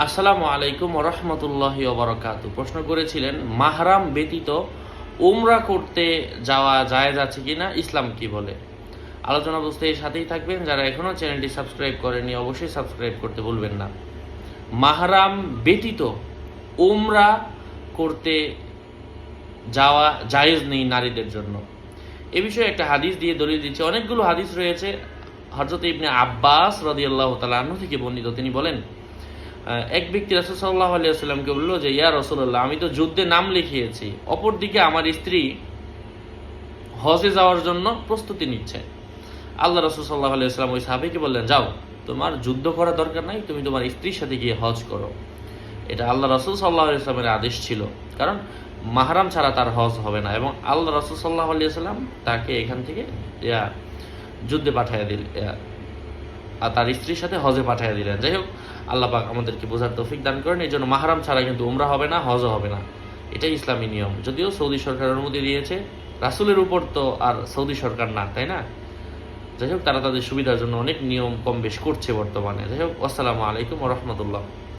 আসসালামু আলাইকুম ওয়া রাহমাতুল্লাহি ওয়া বারাকাতুহু। প্রশ্ন করেছিলেন, মাহরাম ব্যতীত উমরা করতে যাওয়া জায়েজ আছে কিনা, ইসলাম কি বলে? আলোচনা বুঝতে এর সাথেই থাকবেন। যারা এখনো চ্যানেলটি সাবস্ক্রাইব করেননি অবশ্যই সাবস্ক্রাইব করতে ভুলবেন না। মাহরাম ব্যতীত উমরা করতে যাওয়া জায়েজ নেই নারীদের জন্য। এ বিষয়ে একটা হাদিস দিয়ে দলিল দিচ্ছে। অনেকগুলো হাদিস রয়েছে। হযরত ইবনে আব্বাস রাদিয়াল্লাহু তাআলা আনহু থেকে বর্ণিত, তিনি বলেন, এক ব্যক্তি রাসূল সাল্লাল্লাহু আলাইহি ওয়াসাল্লামকে বলল যে, ইয়া রাসূলুল্লাহ, আমি তো যুদ্ধে নাম লিখিয়েছি, অপরদিকে আমার স্ত্রী হজে যাওয়ার জন্য প্রস্তুতি নিচ্ছে। আল্লাহ রাসূল সাল্লাল্লাহু আলাইহি ওয়াসাল্লাম ওই সাহাবীকে বললেন, যাও, তোমার যুদ্ধ করার দরকার নাই, তুমি তোমার স্ত্রীর সাথে গিয়ে হজ করো। এটা আল্লাহ রাসূল সাল্লাল্লাহু আলাইহি ওয়াসাল্লামের আদেশ ছিল, কারণ মাহরাম ছাড়া তার হজ হবে না, এবং আল্লাহ রাসূল সাল্লাল্লাহু আলাইহি ওয়াসাল্লাম তাকে এখান থেকে যুদ্ধে পাঠিয়ে দিলেন, আর তার স্ত্রীর সাথে হজে পাঠিয়ে দিলেন। যাই হোক, আল্লাহ পাক আমাদেরকে বোঝার তৌফিক দান করেন। এই জন্য মাহরাম ছাড়া কিন্তু উমরা হবে না, হজও হবে না। এটাই ইসলামী নিয়ম। যদিও সৌদি সরকার অনুমতি দিয়েছে, রাসূলের উপর তো আর সৌদি সরকার না, তাই না? যাই হোক, তারা তাদের সুবিধার জন্য অনেক নিয়ম কম বেশ করছে বর্তমানে। যাই হোক, আসসালামু আলাইকুম ওয়া রাহমাতুল্লাহ।